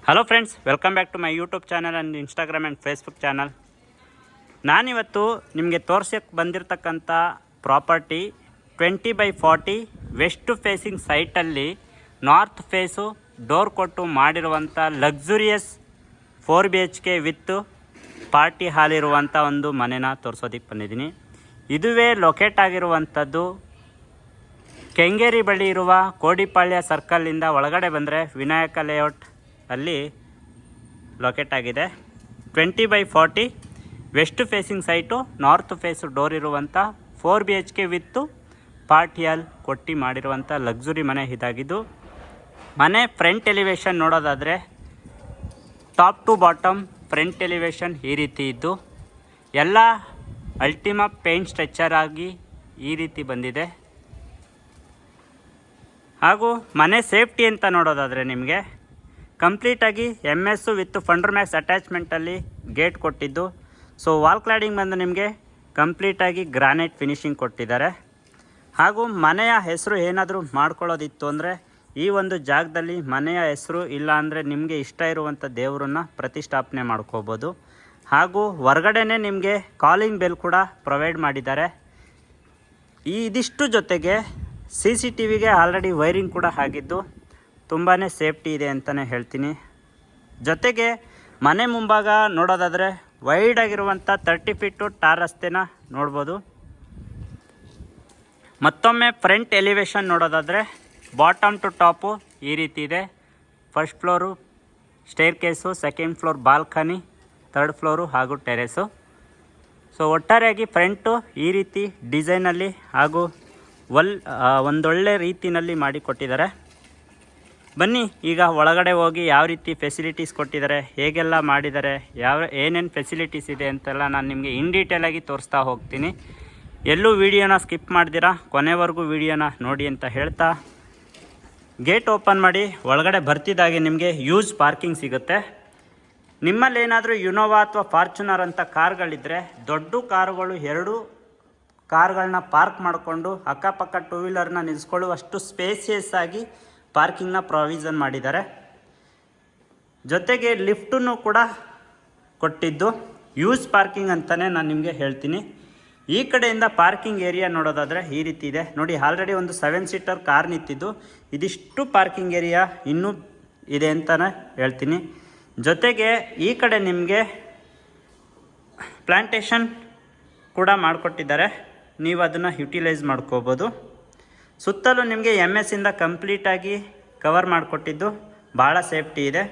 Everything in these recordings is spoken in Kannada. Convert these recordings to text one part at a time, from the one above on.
Hello friends, welcome back to my YouTube channel and Instagram and Facebook channel. ನಾನಿವತ್ತು ನಿಮಗೆ ತೋರ್ಸಕ್ಕೆ ಬಂದಿರತಕ್ಕಂಥ ಪ್ರಾಪರ್ಟಿ 20/40 ವೆಸ್ಟ್ ಫೇಸಿಂಗ್ ಸೈಟಲ್ಲಿ ನಾರ್ತ್ ಫೇಸು ಡೋರ್ ಕೊಟ್ಟು ಮಾಡಿರುವಂಥ luxurious 4BHK with party hall ಇರುವಂಥ ಒಂದು ಮನೆನ ತೋರಿಸೋದಕ್ಕೆ ಬಂದಿದ್ದೀನಿ. ಇದುವೇ ಲೊಕೇಟ್ ಆಗಿರುವಂಥದ್ದು ಕೆಂಗೇರಿ ಬಳಿ ಇರುವ ಕೋಡಿಪಾಳ್ಯ ಸರ್ಕಲ್ಲಿಂದ ಒಳಗಡೆ ಬಂದರೆ ವಿನಾಯಕ ಲೇಔಟ್ ಅಲ್ಲಿ ಲೊಕೇಟ್ ಆಗಿದೆ. 20/40 west facing site, north face door ಇರುವಂಥ 4BHK ವಿತ್ತು ಪಾರ್ಟಿ ಹಾಲ್ ಕೊಟ್ಟು ಮಾಡಿರುವಂಥ ಲಕ್ಸುರಿ ಮನೆ ಇದಾಗಿದ್ದು, ಮನೆ ಫ್ರಂಟ್ ಎಲಿವೇಶನ್ ನೋಡೋದಾದರೆ top to bottom front elevation ಈ ರೀತಿ ಇದ್ದು, ಎಲ್ಲ ಅಲ್ಟಿಮಾ ಪೇಂಟ್ ಸ್ಟ್ರಕ್ಚರ್ ಆಗಿ ಈ ರೀತಿ ಬಂದಿದೆ. ಹಾಗೂ ಮನೆ ಸೇಫ್ಟಿ ಅಂತ ನೋಡೋದಾದರೆ ನಿಮಗೆ ಕಂಪ್ಲೀಟಾಗಿ MS ವಿತ್ ಫಂಡರ್ ಮ್ಯಾಕ್ಸ್ ಅಟ್ಯಾಚ್ಮೆಂಟಲ್ಲಿ ಗೇಟ್ ಕೊಟ್ಟಿದ್ದು. ಸೊ ವಾಲ್ ಕ್ಲಾಡಿಂಗ್ ಬಂದು ನಿಮಗೆ ಕಂಪ್ಲೀಟಾಗಿ ಗ್ರಾನೈಟ್ ಫಿನಿಶಿಂಗ್ ಕೊಟ್ಟಿದ್ದಾರೆ. ಹಾಗೂ ಮನೆಯ ಹೆಸರು ಏನಾದರೂ ಮಾಡ್ಕೊಳ್ಳೋದಿತ್ತು ಅಂದರೆ ಈ ಒಂದು ಜಾಗದಲ್ಲಿ ಮನೆಯ ಹೆಸರು ಇಲ್ಲ ಅಂದರೆ ನಿಮಗೆ ಇಷ್ಟ ಇರುವಂಥ ದೇವರನ್ನ ಪ್ರತಿಷ್ಠಾಪನೆ ಮಾಡ್ಕೋಬೋದು. ಹಾಗೂ ಹೊರಗಡೆನೇ ನಿಮಗೆ ಕಾಲಿಂಗ್ ಬೆಲ್ ಕೂಡ ಪ್ರೊವೈಡ್ ಮಾಡಿದ್ದಾರೆ. ಇದಿಷ್ಟು ಜೊತೆಗೆ CCTVಗೆ ಆಲ್ರೆಡಿ ವೈರಿಂಗ್ ಕೂಡ ಆಗಿದ್ದು ತುಂಬಾ ಸೇಫ್ಟಿ ಇದೆ ಅಂತಲೇ ಹೇಳ್ತೀನಿ. ಜೊತೆಗೆ ಮನೆ ಮುಂಭಾಗ ನೋಡೋದಾದರೆ ವೈಡ್ ಆಗಿರುವಂಥ 30 ಫೀಟು ಟಾರ್ ರಸ್ತೆನ ನೋಡ್ಬೋದು. ಮತ್ತೊಮ್ಮೆ ಫ್ರಂಟ್ ಎಲಿವೇಶನ್ ನೋಡೋದಾದರೆ ಬಾಟಮ್ ಟು ಟಾಪು ಈ ರೀತಿ ಇದೆ. First floor staircase, second floor balcony, third floor ಹಾಗೂ ಟೆರೆಸು. ಸೊ ಒಟ್ಟಾರೆಯಾಗಿ ಫ್ರಂಟು ಈ ರೀತಿ ಡಿಸೈನಲ್ಲಿ ಹಾಗೂ ಒಂದೊಳ್ಳೆ ರೀತಿಯಲ್ಲಿ ಮಾಡಿ ಕೊಟ್ಟಿದ್ದಾರೆ. ಬನ್ನಿ ಈಗ ಒಳಗಡೆ ಹೋಗಿ ಯಾವ ರೀತಿ ಫೆಸಿಲಿಟೀಸ್ ಕೊಟ್ಟಿದ್ದಾರೆ, ಹೇಗೆಲ್ಲ ಮಾಡಿದ್ದಾರೆ, ಏನೇನು ಫೆಸಿಲಿಟೀಸ್ ಇದೆ ಅಂತೆಲ್ಲ ನಾನು ನಿಮಗೆ ಇನ್ ಡೀಟೇಲಾಗಿ ತೋರಿಸ್ತಾ ಹೋಗ್ತೀನಿ. ಎಲ್ಲೂ ವಿಡಿಯೋನ ಸ್ಕಿಪ್ ಮಾಡ್ದಿರಾ ಕೊನೆವರೆಗೂ ವಿಡಿಯೋನ ನೋಡಿ ಅಂತ ಹೇಳ್ತಾ, ಗೇಟ್ ಓಪನ್ ಮಾಡಿ ಒಳಗಡೆ ಬರ್ತಿದ್ದಾಗೆ ನಿಮಗೆ ಯೂಸ್ ಪಾರ್ಕಿಂಗ್ ಸಿಗುತ್ತೆ. ನಿಮ್ಮಲ್ಲಿ ಏನಾದರೂ ಯುನೋವಾ ಅಥವಾ ಫಾರ್ಚುನರ್ ಅಂತ ಕಾರ್ಗಳಿದ್ದರೆ ದೊಡ್ಡ ಕಾರುಗಳು 2 ಕಾರ್ಗಳನ್ನ ಪಾರ್ಕ್ ಮಾಡಿಕೊಂಡು ಅಕ್ಕಪಕ್ಕ 2 ವೀಲರ್ನ ನಿಲ್ಲಿಸ್ಕೊಳ್ಳುವಷ್ಟು ಸ್ಪೇಸಿಯಸ್ ಆಗಿ ಪಾರ್ಕಿಂಗ್ನ ಪ್ರಾವಿಷನ್ ಮಾಡಿದ್ದಾರೆ. ಜೊತೆಗೆ ಲಿಫ್ಟನ್ನು ಕೂಡ ಕೊಟ್ಟಿದ್ದು ಯೂಸ್ ಪಾರ್ಕಿಂಗ್ ಅಂತಲೇ ನಾನು ನಿಮಗೆ ಹೇಳ್ತೀನಿ. ಈ ಕಡೆಯಿಂದ ಪಾರ್ಕಿಂಗ್ ಏರಿಯಾ ನೋಡೋದಾದರೆ ಈ ರೀತಿ ಇದೆ ನೋಡಿ. ಆಲ್ರೆಡಿ ಒಂದು 7 ಸೀಟರ್ ಕಾರ್ ನಿಂತಿದ್ದು, ಇದಿಷ್ಟು ಪಾರ್ಕಿಂಗ್ ಏರಿಯಾ ಇನ್ನೂ ಇದೆ ಅಂತಲೇ ಹೇಳ್ತೀನಿ. ಜೊತೆಗೆ ಈ ಕಡೆ ನಿಮಗೆ ಪ್ಲ್ಯಾಂಟೇಷನ್ ಕೂಡ ಮಾಡಿಕೊಟ್ಟಿದ್ದಾರೆ, ನೀವು ಅದನ್ನು ಯುಟಿಲೈಸ್ ಮಾಡ್ಕೋಬೋದು. ಸುತ್ತಲೂ ನಿಮಗೆ MS ಇಂದ ಕಂಪ್ಲೀಟಾಗಿ ಕವರ್ ಮಾಡಿಕೊಟ್ಟಿದ್ದು ಭಾಳ ಸೇಫ್ಟಿ ಇದೆ.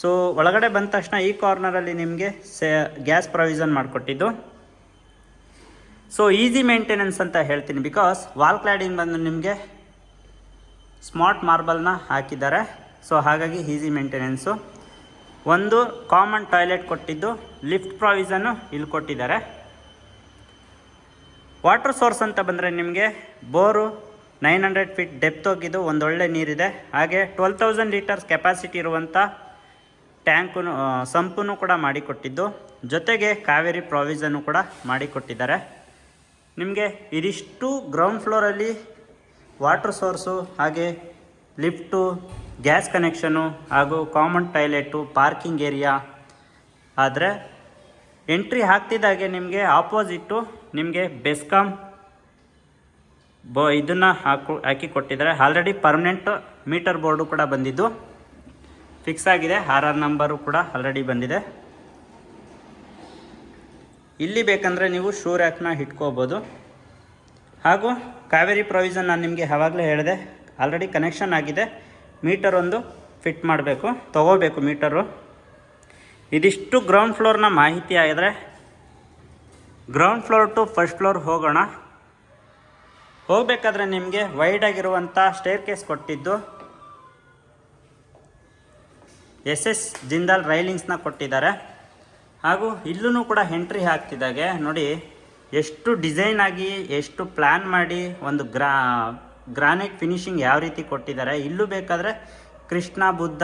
ಸೊ ಒಳಗಡೆ ಬಂದ ತಕ್ಷಣ ಈ ಕಾರ್ನರಲ್ಲಿ ನಿಮಗೆ ಗ್ಯಾಸ್ ಪ್ರಾವಿಷನ್ ಮಾಡಿಕೊಟ್ಟಿದ್ದು. ಸೊ ಈಸಿ ಮೇಂಟೆನೆನ್ಸ್ ಅಂತ ಹೇಳ್ತೀನಿ, ಬಿಕಾಸ್ ವಾಲ್ ಕ್ಲಾಡಿಂಗ್ ಬಂದು ನಿಮಗೆ ಸ್ಮಾರ್ಟ್ ಮಾರ್ಬಲ್ನ ಹಾಕಿದ್ದಾರೆ. ಸೊ ಹಾಗಾಗಿ ಈಸಿ ಮೇಂಟೆನೆನ್ಸು. ಒಂದು ಕಾಮನ್ ಟಾಯ್ಲೆಟ್ ಕೊಟ್ಟಿದ್ದು, ಲಿಫ್ಟ್ ಪ್ರಾವಿಷನ್ನು ಇಲ್ಲಿ ಕೊಟ್ಟಿದ್ದಾರೆ. ವಾಟರ್ ಸೋರ್ಸ್ ಅಂತ ಬಂದರೆ ನಿಮಗೆ ಬೋರು 900 ಫೀಟ್ ಡೆಪ್ತ್ ಹೋಗಿದ್ದು ಒಂದೊಳ್ಳೆ ನೀರಿದೆ. ಹಾಗೆ 12,000 ಲೀಟರ್ಸ್ ಕೆಪಾಸಿಟಿ ಇರುವಂಥ ಟ್ಯಾಂಕು ಸಂಪನ್ನು ಕೂಡ ಮಾಡಿಕೊಟ್ಟಿದ್ದು, ಜೊತೆಗೆ ಕಾವೇರಿ ಪ್ರಾವಿಷನ್ನು ಕೂಡ ಮಾಡಿಕೊಟ್ಟಿದ್ದಾರೆ. ನಿಮಗೆ ಇದಿಷ್ಟು ಗ್ರೌಂಡ್ ಫ್ಲೋರಲ್ಲಿ ವಾಟರ್ ಸೋರ್ಸು, ಹಾಗೆ ಲಿಫ್ಟು, ಗ್ಯಾಸ್ ಕನೆಕ್ಷನು ಹಾಗೂ ಕಾಮನ್ ಟಾಯ್ಲೆಟು, ಪಾರ್ಕಿಂಗ್ ಏರಿಯಾ. ಆದರೆ ಎಂಟ್ರಿ ಆಗ್ತಿದ್ದಾಗೆ ನಿಮಗೆ ಆಪೋಸಿಟ್ಟು ನಿಮಗೆ ಬೆಸ್ಕಾಮ್ ಇದನ್ನು ಹಾಕಿ ಕೊಟ್ಟಿದ್ದಾರೆ. ಆಲ್ರೆಡಿ ಪರ್ಮನೆಂಟ್ ಮೀಟರ್ ಬೋರ್ಡು ಕೂಡ ಬಂದಿದ್ದು ಫಿಕ್ಸ್ ಆಗಿದೆ. RR ನಂಬರು ಕೂಡ ಆಲ್ರೆಡಿ ಬಂದಿದೆ. ಇಲ್ಲಿ ಬೇಕಂದರೆ ನೀವು ಶೂ ರ್ಯಾಕ್ನ ಇಟ್ಕೋಬೋದು. ಹಾಗೂ ಕಾವೇರಿ ಪ್ರಾವಿಷನ್ ನಾನು ನಿಮಗೆ ಆವಾಗಲೇ ಹೇಳಿದೆ, ಆಲ್ರೆಡಿ ಕನೆಕ್ಷನ್ ಆಗಿದೆ. ಮೀಟರ್ ಒಂದು ಫಿಟ್ ಮಾಡಬೇಕು, ತೊಗೋಬೇಕು ಮೀಟರು. ಇದಿಷ್ಟು ಗ್ರೌಂಡ್ ಫ್ಲೋರ್ನ ಮಾಹಿತಿ ಆಗಿದ್ರೆ ground floor to first floor ಹೋಗೋಣ. ಹೋಗಬೇಕಾದ್ರೆ ನಿಮಗೆ ವೈಡ್ ಆಗಿರುವಂಥ ಸ್ಟೇರ್ ಕೇಸ್ ಕೊಟ್ಟಿದ್ದು, SS ಜಿಂದಾಲ್ ರೈಲಿಂಗ್ಸ್ನ ಕೊಟ್ಟಿದ್ದಾರೆ. ಹಾಗೂ ಇಲ್ಲೂ ಕೂಡ ಎಂಟ್ರಿ ಆಗ್ತಿದ್ದಾಗೆ ನೋಡಿ ಎಷ್ಟು ಡಿಸೈನ್ ಆಗಿ, ಎಷ್ಟು ಪ್ಲ್ಯಾನ್ ಮಾಡಿ ಒಂದು ಗ್ರಾನೈಟ್ ಫಿನಿಶಿಂಗ್ ಯಾವ ರೀತಿ ಕೊಟ್ಟಿದ್ದಾರೆ. ಇಲ್ಲೂ ಬೇಕಾದರೆ ಕೃಷ್ಣ, ಬುದ್ಧ,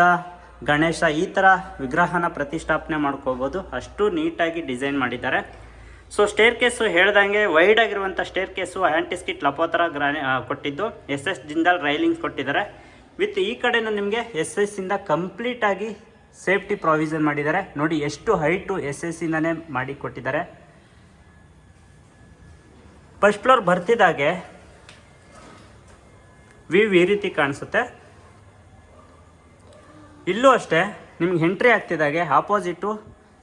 ಗಣೇಶ ಈ ಥರ ವಿಗ್ರಹನ ಪ್ರತಿಷ್ಠಾಪನೆ ಮಾಡ್ಕೋಬೋದು, ಅಷ್ಟು ನೀಟಾಗಿ ಡಿಸೈನ್ ಮಾಡಿದ್ದಾರೆ. ಸೊ ಸ್ಟೇರ್ ಕೇಸು ಹೇಳ್ದಂಗೆ ವೈಡ್ ಆಗಿರುವಂಥ ಸ್ಟೇರ್ ಕೇಸು ಆ್ಯಂಟಿಸ್ಕಿಟ್ ಲಪೋತರ ಕೊಟ್ಟಿದ್ದು, SS ಜಿಂದಾಲ್ ರೈಲಿಂಗ್ಸ್ ಕೊಟ್ಟಿದ್ದಾರೆ. ವಿತ್ ಈ ಕಡೆನೂ ನಿಮಗೆ SS ಇಂದ ಕಂಪ್ಲೀಟಾಗಿ ಸೇಫ್ಟಿ ಪ್ರಾವಿಷನ್ ಮಾಡಿದ್ದಾರೆ ನೋಡಿ. ಎಷ್ಟು ಹೈಟು SSCನೇ ಮಾಡಿ ಕೊಟ್ಟಿದ್ದಾರೆ. ಫಸ್ಟ್ ಫ್ಲೋರ್ ಬರ್ತಿದ್ದಾಗೆ ವ್ಯೂ ಈ ರೀತಿ ಕಾಣಿಸುತ್ತೆ. ಇಲ್ಲೂ ಅಷ್ಟೇ ನಿಮ್ಗೆ ಎಂಟ್ರಿ ಆಗ್ತಿದ್ದಾಗೆ ಆಪೋಸಿಟು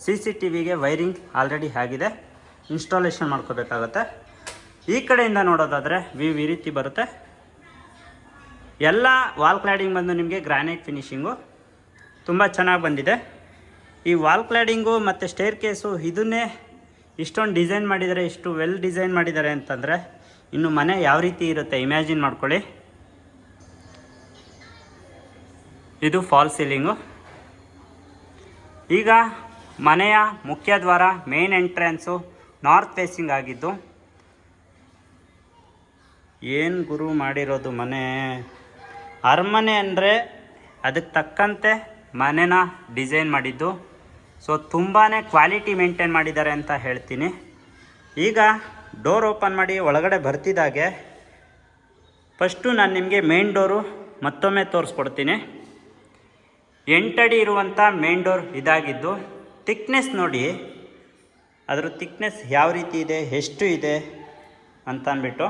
CCTVಗೆ ವೈರಿಂಗ್ ಆಲ್ರೆಡಿ ಆಗಿದೆ, ಇನ್ಸ್ಟಾಲೇಷನ್ ಮಾಡ್ಕೋಬೇಕಾಗತ್ತೆ. ಈ ಕಡೆಯಿಂದ ನೋಡೋದಾದರೆ ವ್ಯೂ ಈ ರೀತಿ ಬರುತ್ತೆ. ಎಲ್ಲ ವಾಲ್ ಕ್ಲಾಡಿಂಗ್ ಬಂದು ನಿಮಗೆ ಗ್ರಾನೈಟ್ ಫಿನಿಶಿಂಗು ತುಂಬ ಚೆನ್ನಾಗಿ ಬಂದಿದೆ. ಈ ವಾಲ್ ಕ್ಲಾಡಿಂಗು ಮತ್ತು ಸ್ಟೇರ್ ಕೇಸು ಇದನ್ನೇ ಇಷ್ಟೊಂದು ಡಿಸೈನ್ ಮಾಡಿದ್ದಾರೆ, ಇಷ್ಟು ವೆಲ್ ಡಿಸೈನ್ ಮಾಡಿದ್ದಾರೆ ಅಂತಂದರೆ ಇನ್ನು ಮನೆ ಯಾವ ರೀತಿ ಇರುತ್ತೆ ಇಮ್ಯಾಜಿನ್ ಮಾಡ್ಕೊಳ್ಳಿ. ಇದು ಫಾಲ್ ಸೀಲಿಂಗು. ಈಗ ಮನೆಯ ಮುಖ್ಯ ದ್ವಾರ ಮೇನ್ ಎಂಟ್ರೆನ್ಸು ನಾರ್ತ್ ಫೇಸಿಂಗ್ ಆಗಿದ್ದು. ಏನು ಗುರು ಮಾಡಿರೋದು ಮನೆ, ಅರಮನೆ ಅಂದರೆ ಅದಕ್ಕೆ ತಕ್ಕಂತೆ ಮನೆನ ಡಿಸೈನ್ ಮಾಡಿದ್ದು. ಸೊ ತುಂಬಾ ಕ್ವಾಲಿಟಿ ಮೇಂಟೈನ್ ಮಾಡಿದ್ದಾರೆ ಅಂತ ಹೇಳ್ತೀನಿ. ಈಗ ಡೋರ್ ಓಪನ್ ಮಾಡಿ ಒಳಗಡೆ ಬರ್ತಿದ್ದಾಗೆ ಫಸ್ಟು ನಾನು ನಿಮಗೆ ಮೇನ್ ಡೋರು ಮತ್ತೊಮ್ಮೆ ತೋರಿಸ್ಕೊಡ್ತೀನಿ. 8 ಅಡಿ ಇರುವಂಥ ಮೇನ್ ಡೋರ್ ಇದಾಗಿದ್ದು. ಥಿಕ್ನೆಸ್ ನೋಡಿ, ಅದರ ಥಿಕ್ನೆಸ್ ಯಾವ ರೀತಿ ಇದೆ, ಎಷ್ಟು ಇದೆ ಅಂತ ಅಂದ್ಬಿಟ್ಟು.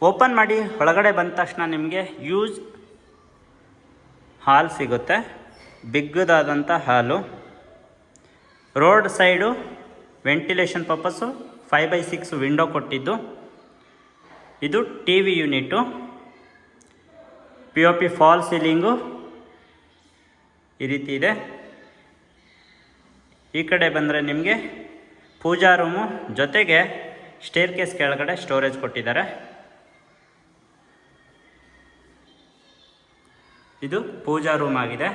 ಓಪನ್ ಮಾಡಿ ಒಳಗಡೆ ಬಂದ ತಕ್ಷಣ ನಿಮಗೆ ಯೂಸ್ ಹಾಲ್ ಸಿಗುತ್ತೆ, ಬಿಗ್ಗದಾದಂಥ ಹಾಲು. Road side ventilation purpose 5/6 window ಕೊಟ್ಟಿದ್ದು. ಇದು TV unit, POP fall ceiling ಈ ರೀತಿ ಇದೆ. ಈ ಕಡೆ ಬಂದರೆ ನಿಮಗೆ ಪೂಜಾ ರೂಮು ಜೊತೆಗೆ ಸ್ಟೇರ್ ಕೇಸ್ ಕೆಳಗಡೆ ಸ್ಟೋರೇಜ್ ಕೊಟ್ಟಿದ್ದಾರೆ. ಇದು ಪೂಜಾ ರೂಮ್ ಆಗಿದೆ.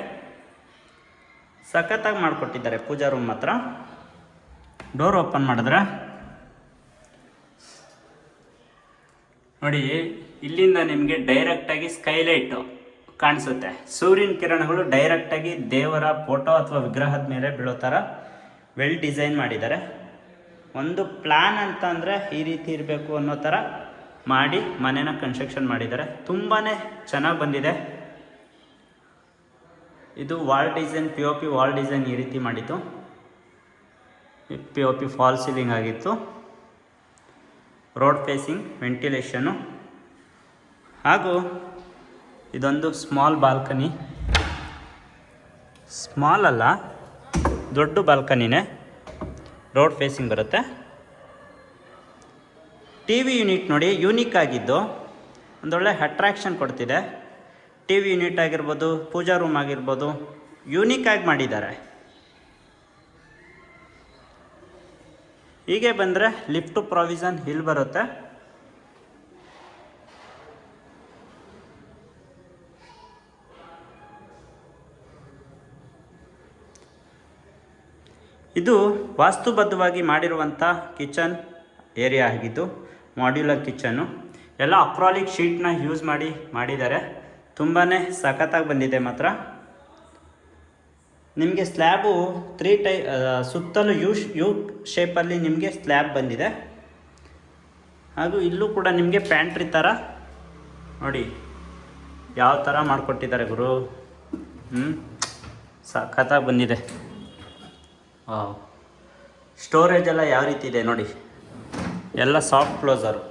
ಸಖತ್ತಾಗಿ ಮಾಡಿಕೊಟ್ಟಿದ್ದಾರೆ ಪೂಜಾ ರೂಮ್ ಮಾತ್ರ. ಡೋರ್ ಓಪನ್ ಮಾಡಿದ್ರೆ ನೋಡಿ, ಇಲ್ಲಿಂದ ನಿಮಗೆ ಡೈರೆಕ್ಟಾಗಿ ಸ್ಕೈಲೈಟು ಕಾಣಿಸುತ್ತೆ. ಸೂರ್ಯನ ಕಿರಣಗಳು ಡೈರೆಕ್ಟಾಗಿ ದೇವರ ಫೋಟೋ ಅಥವಾ ವಿಗ್ರಹದ ಮೇಲೆ ಬೀಳೋ ಥರ ವೆಲ್ ಡಿಸೈನ್ ಮಾಡಿದ್ದಾರೆ. ಒಂದು ಪ್ಲ್ಯಾನ್ ಅಂತ ಅಂದರೆ ಈ ರೀತಿ ಇರಬೇಕು ಅನ್ನೋ ಥರ ಮಾಡಿ ಮನೇನ ಕನ್ಸ್ಟ್ರಕ್ಷನ್ ಮಾಡಿದ್ದಾರೆ. ತುಂಬಾ ಚೆನ್ನಾಗಿ ಬಂದಿದೆ. ಇದು wall design, POP wall design ಈ ರೀತಿ ಮಾಡಿತ್ತು. POP ಫಾಲ್ ಸೀಲಿಂಗ್ ಆಗಿತ್ತು. ರೋಡ್ ಫೇಸಿಂಗ್ ವೆಂಟಿಲೇಷನ್ನು ಹಾಗೂ ಇದೊಂದು ಸ್ಮಾಲ್ ಬಾಲ್ಕನಿ. ಸ್ಮಾಲ್ ಅಲ್ಲ, ದೊಡ್ಡ ಬಾಲ್ಕನಿನೇ, ರೋಡ್ ಫೇಸಿಂಗ್ ಬರುತ್ತೆ. TV ಯೂನಿಟ್ ನೋಡಿ, ಯೂನಿಕ್ ಆಗಿದ್ದು ಒಂದೊಳ್ಳೆ ಅಟ್ರಾಕ್ಷನ್ ಕೊಡ್ತಿದೆ. TV ಯೂನಿಟ್ ಆಗಿರ್ಬೋದು, ಪೂಜಾ ರೂಮ್ ಆಗಿರ್ಬೋದು, ಯೂನಿಕ್ಕಾಗಿ ಮಾಡಿದ್ದಾರೆ. ಹೀಗೆ ಬಂದರೆ ಲಿಫ್ಟು ಪ್ರಾವಿಷನ್ ಇಲ್ಲಿ ಬರುತ್ತೆ. ಇದು ವಾಸ್ತುಬದ್ಧವಾಗಿ ಮಾಡಿರುವಂಥ ಕಿಚನ್ ಏರಿಯಾ ಆಗಿದ್ದು, ಮಾಡ್ಯುಲರ್ ಕಿಚನ್ನು. ಎಲ್ಲ ಅಕ್ರಾಲಿಕ್ ಶೀಟ್ನ ಯೂಸ್ ಮಾಡಿದ್ದಾರೆ. ತುಂಬಾ ಸಖತ್ತಾಗಿ ಬಂದಿದೆ ಮಾತ್ರ. ನಿಮಗೆ ಸ್ಲ್ಯಾಬು 3 ಸುತ್ತಲೂ ಯು ಶೇಪಲ್ಲಿ ನಿಮಗೆ ಸ್ಲ್ಯಾಬ್ ಬಂದಿದೆ. ಹಾಗೂ ಇಲ್ಲೂ ಕೂಡ ನಿಮಗೆ ಪ್ಯಾಂಟ್ರಿ ಥರ ನೋಡಿ ಯಾವ ಥರ ಮಾಡಿಕೊಟ್ಟಿದ್ದಾರೆ ಗುರು. ಸಖತ್ತಾಗಿ ಬಂದಿದೆ. ಸ್ಟೋರೇಜ್ ಎಲ್ಲ ಯಾವ ರೀತಿ ಇದೆ ನೋಡಿ, ಎಲ್ಲ ಸಾಫ್ಟ್ ಕ್ಲೋಸರು,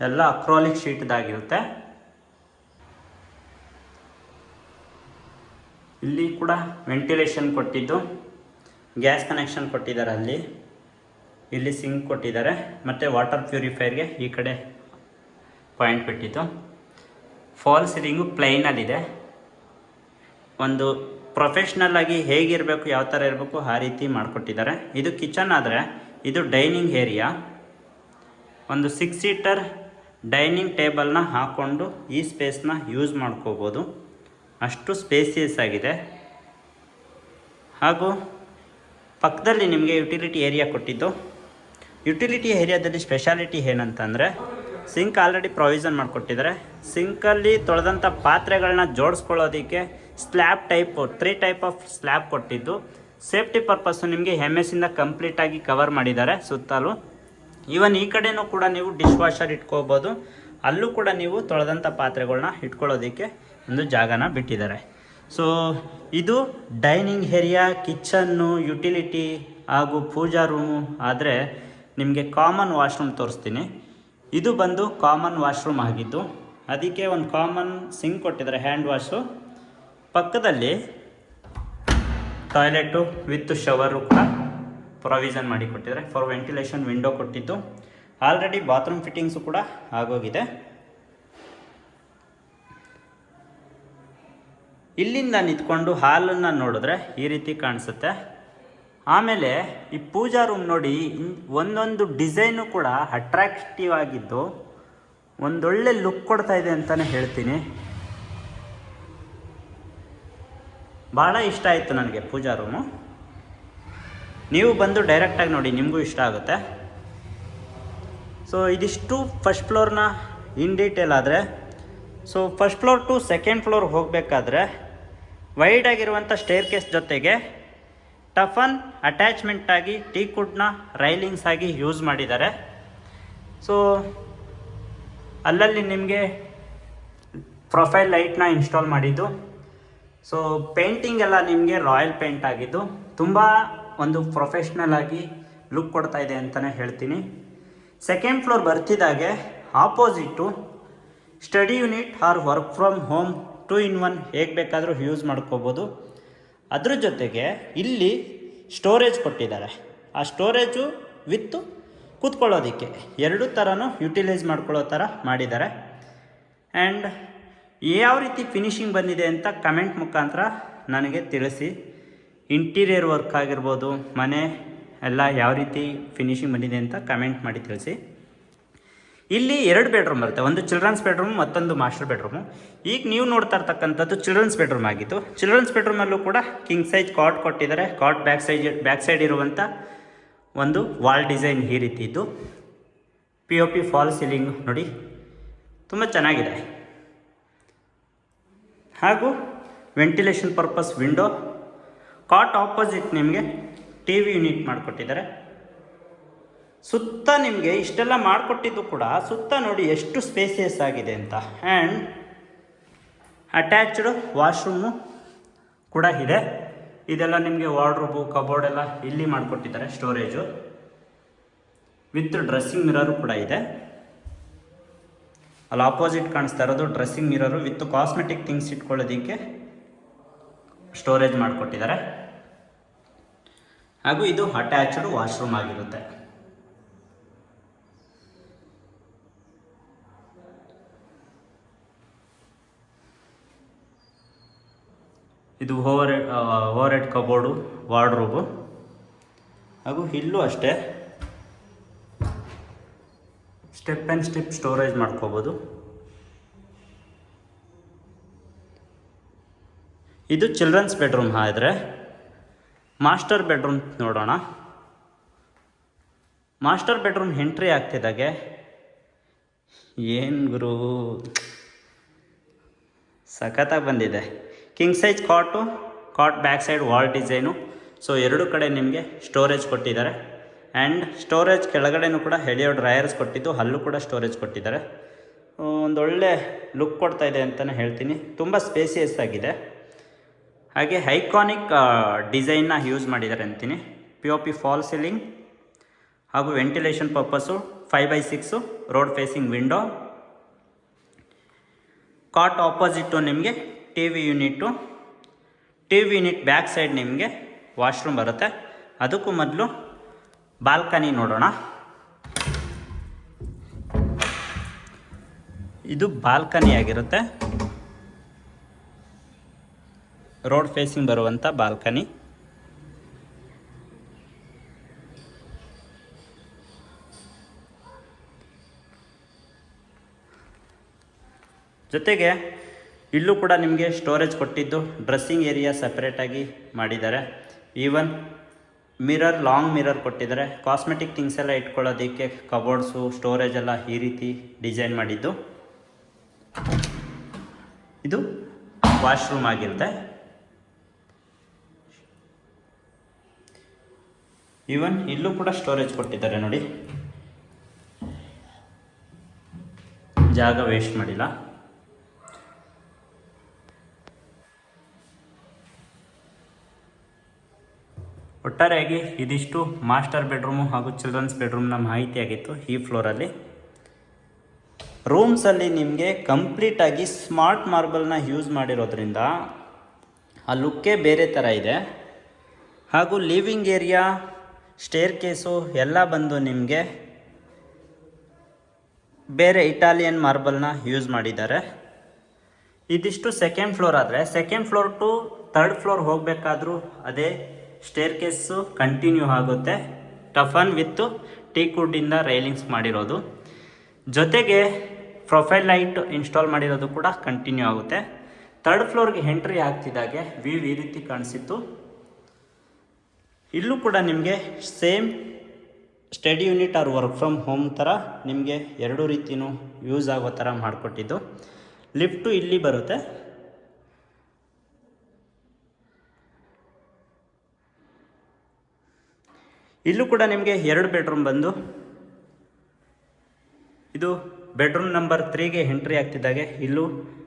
ಎಲ್ಲ ಅಕ್ರಾಲಿಕ್ ಶೀಟ್ದಾಗಿರುತ್ತೆ. ಇಲ್ಲಿ ಕೂಡ ವೆಂಟಿಲೇಷನ್ ಕೊಟ್ಟಿದ್ದು, ಗ್ಯಾಸ್ ಕನೆಕ್ಷನ್ ಕೊಟ್ಟಿದ್ದಾರೆ ಅಲ್ಲಿ. ಇಲ್ಲಿ ಸಿಂಕ್ ಕೊಟ್ಟಿದ್ದಾರೆ ಮತ್ತು ವಾಟರ್ ಪ್ಯೂರಿಫೈರ್ಗೆ ಈ ಕಡೆ ಪಾಯಿಂಟ್ ಬಿಟ್ಟಿದ್ದು. ಫಾಲ್ ಸೀಲಿಂಗು ಪ್ಲೈನಲ್ಲಿದೆ. ಒಂದು ಪ್ರೊಫೆಷ್ನಲ್ ಆಗಿ ಹೇಗಿರಬೇಕು, ಯಾವ ಥರ ಇರಬೇಕು ಆ ರೀತಿ ಮಾಡಿಕೊಟ್ಟಿದ್ದಾರೆ. ಇದು ಕಿಚನ್ ಆದರೆ ಇದು ಡೈನಿಂಗ್ ಏರಿಯಾ. ಒಂದು 6 ಸೀಟರ್ ಡೈನಿಂಗ್ ಟೇಬಲ್ನ ಹಾಕ್ಕೊಂಡು ಈ ಸ್ಪೇಸ್ನ ಯೂಸ್ ಮಾಡ್ಕೋಬೋದು, ಅಷ್ಟು ಸ್ಪೇಸಿಯಸ್ ಆಗಿದೆ. ಹಾಗೂ ಪಕ್ಕದಲ್ಲಿ ನಿಮಗೆ ಯುಟಿಲಿಟಿ ಏರಿಯಾ ಕೊಟ್ಟಿದ್ದು. ಯುಟಿಲಿಟಿ ಏರಿಯಾದಲ್ಲಿ ಸ್ಪೆಷಾಲಿಟಿ ಏನಂತಂದರೆ ಸಿಂಕ್ ಆಲ್ರೆಡಿ ಪ್ರಾವಿಷನ್ ಮಾಡಿಕೊಟ್ಟಿದ್ದಾರೆ. ಸಿಂಕಲ್ಲಿ ತೊಳೆದಂಥ ಪಾತ್ರೆಗಳನ್ನ ಜೋಡಿಸ್ಕೊಳ್ಳೋದಕ್ಕೆ slab type 3 type of slab ಕೊಟ್ಟಿದ್ದು. ಸೇಫ್ಟಿ ಪರ್ಪಸ್ಸು ನಿಮಗೆ MS ಇಂದ ಕಂಪ್ಲೀಟಾಗಿ ಕವರ್ ಮಾಡಿದ್ದಾರೆ ಸುತ್ತಲೂ. ಈವನ್ ಈ ಕಡೆನೂ ಕೂಡ ನೀವು ಡಿಶ್ ವಾಷರ್ ಇಟ್ಕೋಬೋದು. ಅಲ್ಲೂ ಕೂಡ ನೀವು ತೊಳೆದಂಥ ಪಾತ್ರೆಗಳನ್ನ ಇಟ್ಕೊಳ್ಳೋದಕ್ಕೆ ಒಂದು ಜಾಗನ ಬಿಟ್ಟಿದ್ದಾರೆ. ಸೊ ಇದು ಡೈನಿಂಗ್ ಏರಿಯಾ, ಕಿಚನ್ನು, ಯುಟಿಲಿಟಿ ಹಾಗೂ ಪೂಜಾ ರೂಮು. ಆದರೆ ನಿಮಗೆ ಕಾಮನ್ ವಾಶ್ರೂಮ್ ತೋರಿಸ್ತೀನಿ. ಇದು ಬಂದು ಕಾಮನ್ ವಾಶ್ರೂಮ್ ಆಗಿದ್ದು, ಅದಕ್ಕೆ ಒಂದು ಕಾಮನ್ ಸಿಂಕ್ ಕೊಟ್ಟಿದ್ದಾರೆ, ಹ್ಯಾಂಡ್ ವಾಶು. ಪಕ್ಕದಲ್ಲಿ ಟಾಯ್ಲೆಟು ವಿತ್ ಶವರು ಕೂಡ ಪ್ರೊವಿಷನ್ ಮಾಡಿ ಕೊಟ್ಟಿದ್ದಾರೆ. ಫಾರ್ ವೆಂಟಿಲೇಷನ್ ವಿಂಡೋ ಕೊಟ್ಟಿದ್ದು. ಆಲ್ರೆಡಿ ಬಾತ್ರೂಮ್ ಫಿಟ್ಟಿಂಗ್ಸು ಕೂಡ ಆಗೋಗಿದೆ. ಇಲ್ಲಿಂದ ನಿಂತ್ಕೊಂಡು ಹಾಲನ್ನು ನೋಡಿದ್ರೆ ಈ ರೀತಿ ಕಾಣಿಸುತ್ತೆ. ಆಮೇಲೆ ಈ ಪೂಜಾ ರೂಮ್ ನೋಡಿ, ಒಂದೊಂದು ಡಿಸೈನು ಕೂಡ ಅಟ್ರಾಕ್ಟಿವ್ ಆಗಿದ್ದು ಒಂದೊಳ್ಳೆ ಲುಕ್ ಕೊಡ್ತಾ ಇದೆ ಅಂತಲೇ ಹೇಳ್ತೀನಿ. ಭಾಳ ಇಷ್ಟ ಆಯಿತು ನನಗೆ ಪೂಜಾ ರೂಮು. ನೀವು ಬಂದು ಡೈರೆಕ್ಟಾಗಿ ನೋಡಿ, ನಿಮಗೂ ಇಷ್ಟ ಆಗುತ್ತೆ. ಸೊ ಇದಿಷ್ಟು ಫಸ್ಟ್ ಫ್ಲೋರ್ನ ಇನ್ ಡೀಟೇಲ್. ಆದರೆ so first floor to second floor ಹೋಗಬೇಕಾದ್ರೆ ವೈಡ್ ಆಗಿರುವಂಥ ಸ್ಟೇರ್ ಕೇಸ್ ಜೊತೆಗೆ ಟಫನ್ ಅಟ್ಯಾಚ್ಮೆಂಟ್ ಆಗಿ ಟೀಕುಡ್ನ ರೈಲಿಂಗ್ಸ್ ಆಗಿ ಯೂಸ್ ಮಾಡಿದ್ದಾರೆ. ಸೊ ಅಲ್ಲಲ್ಲಿ ನಿಮಗೆ ಪ್ರೊಫೈಲ್ ಲೈಟ್ನ ಇನ್ಸ್ಟಾಲ್ ಮಾಡಿದ್ದು. ಸೊ ಪೇಂಟಿಂಗ್ ಎಲ್ಲ ನಿಮಗೆ ರಾಯಲ್ ಪೇಂಟ್ ಆಗಿದ್ದು ತುಂಬ ಒಂದು ಪ್ರೊಫೆಷ್ನಲ್ ಆಗಿ ಲುಕ್ ಕೊಡ್ತಾ ಇದೆ ಅಂತಲೇ ಹೇಳ್ತೀನಿ. ಸೆಕೆಂಡ್ ಫ್ಲೋರ್ ಬರ್ತಿದ್ದಾಗೆ opposite study unit or work from home 2-in-1 ಹೇಗೆ ಬೇಕಾದರೂ ಯೂಸ್ ಮಾಡ್ಕೋಬೋದು. ಅದ್ರ ಜೊತೆಗೆ ಇಲ್ಲಿ ಸ್ಟೋರೇಜ್ ಕೊಟ್ಟಿದ್ದಾರೆ. ಆ ಸ್ಟೋರೇಜು ವಿತ್ತು ಕೂತ್ಕೊಳ್ಳೋದಕ್ಕೆ ಎರಡೂ ಥರನೂ ಯುಟಿಲೈಸ್ ಮಾಡ್ಕೊಳ್ಳೋ ಥರ ಮಾಡಿದ್ದಾರೆ. ಆ್ಯಂಡ್ ಯಾವ ರೀತಿ ಫಿನಿಶಿಂಗ್ ಬಂದಿದೆ ಅಂತ ಕಮೆಂಟ್ ಮುಖಾಂತರ ನನಗೆ ತಿಳಿಸಿ. ಇಂಟೀರಿಯರ್ ವರ್ಕ್ ಆಗಿರ್ಬೋದು, ಮನೆ ಎಲ್ಲ ಯಾವ ರೀತಿ ಫಿನಿಶಿಂಗ್ ಬಂದಿದೆ ಅಂತ ಕಮೆಂಟ್ ಮಾಡಿ ತಿಳಿಸಿ. ಇಲ್ಲಿ 2 ಬೆಡ್ರೂಮ್ ಬರುತ್ತೆ, ಒಂದು ಚಿಲ್ಡ್ರನ್ಸ್ ಬೆಡ್ರೂಮ್, ಮತ್ತೊಂದು ಮಾಸ್ಟರ್ ಬೆಡ್ರೂಮು. ಈಗ ನೀವು ನೋಡ್ತಾ ಇರ್ತಕ್ಕಂಥದ್ದು ಚಿಲ್ಡ್ರನ್ಸ್ ಬೆಡ್ರೂಮ್ ಆಗಿತ್ತು. ಚಿಲ್ಡ್ರನ್ಸ್ ಬೆಡ್ರೂಮಲ್ಲೂ ಕೂಡ ಕಿಂಗ್ ಸೈಜ್ ಕಾಟ್ ಕೊಟ್ಟಿದ್ದಾರೆ. ಕಾಟ್ ಬ್ಯಾಕ್ ಸೈಡ್ ಇರುವಂಥ ಒಂದು ವಾಲ್ ಡಿಸೈನ್ ಈ ರೀತಿ ಇದ್ದು, POP ಫಾಲ್ ಸೀಲಿಂಗ್ ನೋಡಿ ತುಂಬ ಚೆನ್ನಾಗಿದೆ. ಹಾಗೂ ventilation purpose window. Cot opposite ನಿಮಗೆ TV ಯೂನಿಟ್ ಮಾಡಿಕೊಟ್ಟಿದ್ದಾರೆ. ಸುತ್ತ ನಿಮಗೆ ಇಷ್ಟೆಲ್ಲ ಮಾಡಿಕೊಟ್ಟಿದ್ದು ಕೂಡ ಸುತ್ತ ನೋಡಿ ಎಷ್ಟು ಸ್ಪೇಸಿಯಸ್ ಆಗಿದೆ ಅಂತ. ಆ್ಯಂಡ್ ಅಟ್ಯಾಚ್ಡ್ ವಾಶ್ರೂಮು ಕೂಡ ಇದೆ. ಇದೆಲ್ಲ ನಿಮಗೆ ವಾರ್ಡ್ರೋಬು, ಕಬೋರ್ಡ್ ಎಲ್ಲ ಇಲ್ಲಿ ಮಾಡಿಕೊಟ್ಟಿದ್ದಾರೆ. ಸ್ಟೋರೇಜು ವಿತ್ ಡ್ರೆಸ್ಸಿಂಗ್ ಮಿರರು ಕೂಡ ಇದೆ. ಅಲ್ಲಿ ಆಪೋಸಿಟ್ ಕಾಣಿಸ್ತಾ ಇರೋದು dressing mirror with cosmetic things ಇಟ್ಕೊಳ್ಳೋದಕ್ಕೆ ಸ್ಟೋರೇಜ್ ಮಾಡಿಕೊಟ್ಟಿದ್ದಾರೆ. ಹಾಗೂ ಇದು ಅಟ್ಯಾಚ್ಡ್ ವಾಶ್ರೂಮ್ ಆಗಿರುತ್ತೆ. ಇದು ಓವರ್ ಹೆಡ್ ಕಬೋರ್ಡು, ವಾರ್ಡ್ರೋಬು. ಹಾಗೂ ಇಲ್ಲೂ ಅಷ್ಟೇ ಸ್ಟೆಪ್ ಆ್ಯಂಡ್ ಸ್ಟೆಪ್ ಸ್ಟೋರೇಜ್ ಮಾಡ್ಕೋಬೋದು. ಇದು ಚಿಲ್ಡ್ರನ್ಸ್ ಬೆಡ್ರೂಮ್. ಆದರೆ ಮಾಸ್ಟರ್ ಬೆಡ್ರೂಮ್ ನೋಡೋಣ. ಮಾಸ್ಟರ್ ಬೆಡ್ರೂಮ್ ಎಂಟ್ರಿ ಆಗ್ತಿದ್ದಾಗೆ ಏನು ಗುರು ಸಖತ್ತಾಗಿ ಬಂದಿದೆ. King size cot back side wall design. So ಎರಡೂ ಕಡೆ ನಿಮಗೆ ಸ್ಟೋರೇಜ್ ಕೊಟ್ಟಿದ್ದಾರೆ. ಆ್ಯಂಡ್ ಸ್ಟೋರೇಜ್ ಕೆಳಗಡೆನೂ ಕೂಡ ಹೆಲಿಯೋ ಡ್ರೈಯರ್ಸ್ ಕೊಟ್ಟಿದ್ದು, ಅಲ್ಲೂ ಕೂಡ ಸ್ಟೋರೇಜ್ ಕೊಟ್ಟಿದ್ದಾರೆ. ಒಂದೊಳ್ಳೆ ಲುಕ್ ಕೊಡ್ತಾ ಇದೆ ಅಂತಲೇ ಹೇಳ್ತೀನಿ. ತುಂಬ ಸ್ಪೇಸಿಯಸ್ ಆಗಿದೆ. ಹಾಗೆ ಐಕಾನಿಕ್ ಡಿಸೈನ್ನ ಯೂಸ್ ಮಾಡಿದ್ದಾರೆ ಅಂತೀನಿ. POP ಫಾಲ್ ಸೀಲಿಂಗ್ ಹಾಗೂ ventilation purpose 5x6 road facing window. Cot opposite ನಿಮಗೆ TV unit. TV unit back side ನಿಮಗೆ ವಾಶ್ರೂಮ್ ಬರುತ್ತೆ. ಅದಕ್ಕೂ ಮೊದಲು ಬಾಲ್ಕನಿ ನೋಡೋಣ. ಇದು ಬಾಲ್ಕನಿ ಆಗಿರುತ್ತೆ. ರೋಡ್ ಫೇಸಿಂಗ್ ಬರುವಂಥ ಬಾಲ್ಕನಿ. ಜೊತೆಗೆ ಇಲ್ಲೂ ಕೂಡ ನಿಮಗೆ ಸ್ಟೋರೇಜ್ ಕೊಟ್ಟಿದ್ದು, ಡ್ರೆಸ್ಸಿಂಗ್ ಏರಿಯಾ ಸಪ್ರೇಟಾಗಿ ಮಾಡಿದ್ದಾರೆ. ಈವನ್ ಮಿರರ್, ಲಾಂಗ್ ಮಿರರ್ ಕೊಟ್ಟಿದ್ದಾರೆ. ಕಾಸ್ಮೆಟಿಕ್ ಥಿಂಗ್ಸ್ ಎಲ್ಲ ಇಟ್ಕೊಳ್ಳೋದಕ್ಕೆ ಕಬೋರ್ಡ್ಸು, ಸ್ಟೋರೇಜ್ ಎಲ್ಲ ಈ ರೀತಿ ಡಿಸೈನ್ ಮಾಡಿದ್ದು. ಇದು ವಾಶ್ರೂಮ್ ಆಗಿರುತ್ತೆ. ಈವನ್ ಇಲ್ಲೂ ಕೂಡ ಸ್ಟೋರೇಜ್ ಕೊಟ್ಟಿದ್ದಾರೆ ನೋಡಿ. ಜಾಗ ವೇಸ್ಟ್ ಮಾಡಿಲ್ಲ. ಒಟ್ಟಾರೆಯಾಗಿ ಇದಿಷ್ಟು ಮಾಸ್ಟರ್ ಬೆಡ್ರೂಮು ಹಾಗೂ ಚಿಲ್ಡ್ರನ್ಸ್ ಬೆಡ್ರೂಮ್ನ ಮಾಹಿತಿಯಾಗಿತ್ತು. ಈ ಫ್ಲೋರಲ್ಲಿ ರೂಮ್ಸಲ್ಲಿ ನಿಮಗೆ ಕಂಪ್ಲೀಟಾಗಿ ಸ್ಮಾರ್ಟ್ ಮಾರ್ಬಲ್ನ ಯೂಸ್ ಮಾಡಿರೋದ್ರಿಂದ ಆ ಲುಕ್ಕೇ ಬೇರೆ ಥರ ಇದೆ. ಹಾಗೂ ಲಿವಿಂಗ್ ಏರಿಯಾ, ಸ್ಟೇರ್ ಕೇಸು ಎಲ್ಲ ಬಂದು ನಿಮಗೆ ಬೇರೆ ಇಟಾಲಿಯನ್ ಮಾರ್ಬಲ್ನ ಯೂಸ್ ಮಾಡಿದ್ದಾರೆ. ಇದಿಷ್ಟು ಸೆಕೆಂಡ್ ಫ್ಲೋರ್ ಆದರೆ, second floor to third floor ಹೋಗಬೇಕಾದ್ರೂ ಅದೇ ಸ್ಟೇರ್ ಕೇಸು ಕಂಟಿನ್ಯೂ ಆಗುತ್ತೆ. ಟಫನ್ ವಿತ್ ಟೀಕ್ ವುಡ್ಡಿಂದ ರೈಲಿಂಗ್ಸ್ ಮಾಡಿರೋದು, ಜೊತೆಗೆ ಪ್ರೊಫೈಲ್ ಲೈಟ್ ಇನ್ಸ್ಟಾಲ್ ಮಾಡಿರೋದು ಕೂಡ ಕಂಟಿನ್ಯೂ ಆಗುತ್ತೆ. ಥರ್ಡ್ ಫ್ಲೋರ್ಗೆ ಎಂಟ್ರಿ ಆಗ್ತಿದ್ದಾಗೆ ವ್ಯೂ ಈ ರೀತಿ ಕಾಣಿಸಿತ್ತು. ಇಲ್ಲೂ ಕೂಡ ನಿಮಗೆ same study unit or work from home ಥರ ನಿಮಗೆ ಎರಡೂ ರೀತಿಯೂ ಯೂಸ್ ಆಗೋ ಥರ ಮಾಡಿಕೊಟ್ಟಿದ್ದು. ಲಿಫ್ಟು ಇಲ್ಲಿ ಬರುತ್ತೆ. ಇಲ್ಲೂ ಕೂಡ ನಿಮಗೆ 2 ಬೆಡ್ರೂಮ್ ಬಂದು, ಇದು ಬೆಡ್ರೂಮ್ ನಂಬರ್ 3ಗೆ ಎಂಟ್ರಿ ಆಗ್ತಿದ್ದಾಗೆ ಇಲ್ಲೂ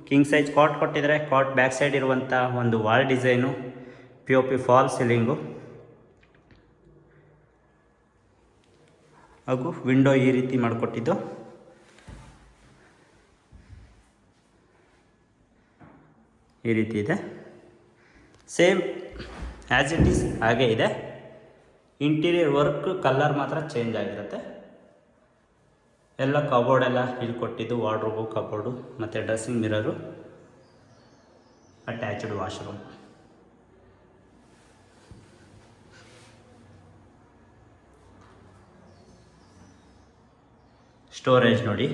ಕಿಂಗ್ ಸೈಜ್ ಕಾಟ್ ಕೊಟ್ಟಿದ್ದಾರೆ. ಕಾಟ್ ಬ್ಯಾಕ್ ಸೈಡ್ ಇರುವಂಥ ಒಂದು wall design, POP fall ceiling ಹಾಗೂ ವಿಂಡೋ ಈ ರೀತಿ ಮಾಡಿಕೊಟ್ಟಿದ್ದು. ಈ ರೀತಿ ಇದೆ, ಸೇಮ್ ಆ್ಯಸ್ ಇಟ್ ಈಸ್ ಹಾಗೇ ಇದೆ. ಇಂಟೀರಿಯರ್ ವರ್ಕ್ ಕಲರ್ ಮಾತ್ರ ಚೇಂಜ್ ಆಗಿರುತ್ತೆ. ಎಲ್ಲ ಕಬೋರ್ಡೆಲ್ಲ ಇಲ್ಲಿ ಕೊಟ್ಟಿದ್ದು, ವಾರ್ಡ್ರೋಬು, ಕಬೋರ್ಡು ಮತ್ತು dressing mirror, attached washroom. Storage ನೋಡಿ,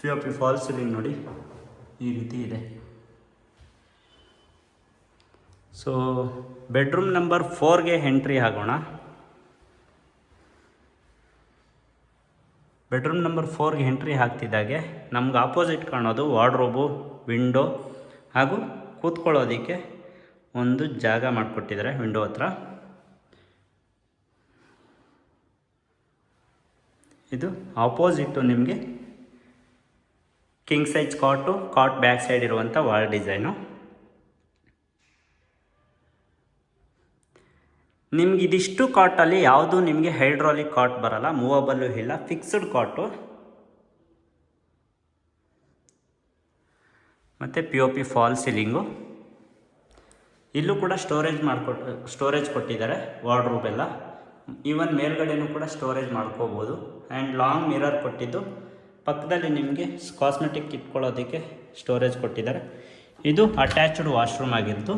POP ಫಾಲ್ ಸೀಲಿಂಗ್ ನೋಡಿ ಈ ರೀತಿ ಇದೆ. ಸೊ ಬೆಡ್ರೂಮ್ ನಂಬರ್ 4ಗೆ ಎಂಟ್ರಿ ಆಗೋಣ. ಬೆಡ್ರೂಮ್ ನಂಬರ್ 4ಗೆ ಎಂಟ್ರಿ ಆಗ್ತಿದ್ದಾಗೆ ನಮ್ಗೆ ಆಪೋಸಿಟ್ ಕಾಣೋದು ವಾರ್ಡ್ರೋಬು, ವಿಂಡೋ ಹಾಗೂ ಕೂತ್ಕೊಳ್ಳೋದಕ್ಕೆ ಒಂದು ಜಾಗ ಮಾಡಿಕೊಟ್ಟಿದ್ದಾರೆ ವಿಂಡೋ ಹತ್ರ. ಇದು ಆಪೋಸಿಟ್ಟು ನಿಮಗೆ ಕಿಂಗ್ ಸೈಜ್ ಕಾಟು, ಕಾಟ್ ಬ್ಯಾಕ್ ಸೈಡ್ ಇರುವಂಥ ವಾಲ್ ಡಿಸೈನು. ನಿಮ್ಗೆ ಇದಿಷ್ಟು ಕಾಟಲ್ಲಿ ಯಾವುದು ನಿಮಗೆ ಹೈಡ್ರಾಲಿಕ್ ಕಾಟ್ ಬರಲ್ಲ, ಮೂವಬಲ್ಲು ಇಲ್ಲ, ಫಿಕ್ಸ್ಡ್ ಕಾಟು. ಮತ್ತು POP ಫಾಲ್ ಸೀಲಿಂಗು. ಇಲ್ಲೂ ಕೂಡ ಸ್ಟೋರೇಜ್ ಕೊಟ್ಟಿದ್ದಾರೆ, ವಾರ್ಡ್ರೋಬ್ ಎಲ್ಲ. ಈವನ್ ಮೇಲ್ಗಡೆನೂ ಕೂಡ ಸ್ಟೋರೇಜ್ ಮಾಡ್ಕೋಬೋದು. ಆ್ಯಂಡ್ ಲಾಂಗ್ ಮಿರರ್ ಕೊಟ್ಟಿದ್ದು, ಪಕ್ಕದಲ್ಲಿ ನಿಮಗೆ ಕಾಸ್ಮೆಟಿಕ್ ಇಟ್ಕೊಳ್ಳೋದಕ್ಕೆ ಸ್ಟೋರೇಜ್ ಕೊಟ್ಟಿದ್ದಾರೆ. ಇದು ಅಟ್ಯಾಚ್ಡ್ ವಾಶ್ರೂಮ್ ಆಗಿತ್ತು,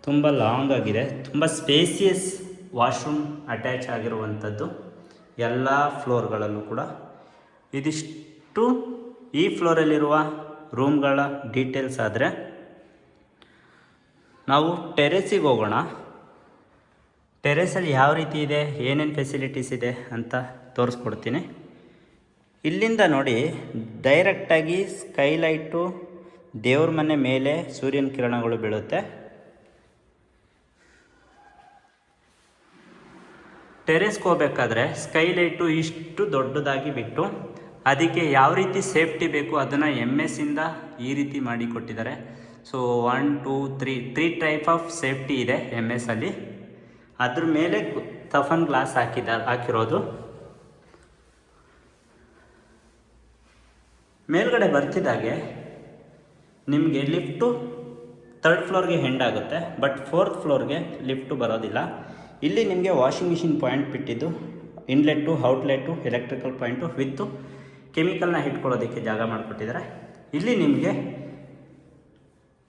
ತುಂಬ ಲಾಂಗ್ ಆಗಿದೆ, ತುಂಬ ಸ್ಪೇಸಿಯಸ್ ವಾಶ್ರೂಮ್ ಅಟ್ಯಾಚ್ ಆಗಿರುವಂಥದ್ದು ಎಲ್ಲ ಫ್ಲೋರ್ಗಳಲ್ಲೂ ಕೂಡ. ಇದಿಷ್ಟು ಈ ಫ್ಲೋರಲ್ಲಿರುವ ರೂಮ್ಗಳ ಡೀಟೇಲ್ಸ್. ಆದರೆ ನಾವು ಟೆರೆಸಿಗೆ ಹೋಗೋಣ. ಟೆರೆಸಲ್ಲಿ ಯಾವ ರೀತಿ ಇದೆ, ಏನೇನು ಫೆಸಿಲಿಟೀಸ್ ಇದೆ ಅಂತ ತೋರಿಸ್ಕೊಡ್ತೀನಿ. ಇಲ್ಲಿಂದ ನೋಡಿ, ಡೈರೆಕ್ಟಾಗಿ ಸ್ಕೈಲೈಟು, ದೇವ್ರ ಮನೆ ಮೇಲೆ ಸೂರ್ಯನ ಕಿರಣಗಳು ಬೀಳುತ್ತೆ. ಟೆರೆಸ್ಗೆ ಹೋಗ್ಬೇಕಾದ್ರೆ ಸ್ಕೈಲೈಟು ಇಷ್ಟು ದೊಡ್ಡದಾಗಿ ಬಿಟ್ಟು ಅದಕ್ಕೆ ಯಾವ ರೀತಿ ಸೇಫ್ಟಿ ಬೇಕು ಅದನ್ನು MS ಇಂದ ಈ ರೀತಿ ಮಾಡಿ ಕೊಟ್ಟಿದ್ದಾರೆ. ಸೊ 1 2 3 ಟೈಪ್ ಆಫ್ ಸೇಫ್ಟಿ ಇದೆ MS ಅಲ್ಲಿ. ಅದ್ರ ಮೇಲೆ ಟಫನ್ ಗ್ಲಾಸ್ ಹಾಕಿರೋದು. ಮೇಲ್ಗಡೆ ಬರ್ತಿದ್ದಾಗೆ ನಿಮಗೆ ಲಿಫ್ಟು 3rd ಫ್ಲೋರ್ಗೆ ಹೆಂಡ್ ಆಗುತ್ತೆ, ಬಟ್ 4th ಫ್ಲೋರ್ಗೆ ಲಿಫ್ಟು ಬರೋದಿಲ್ಲ. ಇಲ್ಲಿ ನಿಮಗೆ ವಾಷಿಂಗ್ ಮಿಷಿನ್ ಪಾಯಿಂಟ್ ಬಿಟ್ಟಿದ್ದು, ಇನ್ಲೆಟ್ಟು, ಔಟ್ಲೆಟ್ಟು, ಎಲೆಕ್ಟ್ರಿಕಲ್ ಪಾಯಿಂಟು ವಿತ್ತು ಕೆಮಿಕಲ್ನ ಇಟ್ಕೊಳ್ಳೋದಕ್ಕೆ ಜಾಗ ಮಾಡಿಕೊಟ್ಟಿದ್ದಾರೆ. ಇಲ್ಲಿ ನಿಮಗೆ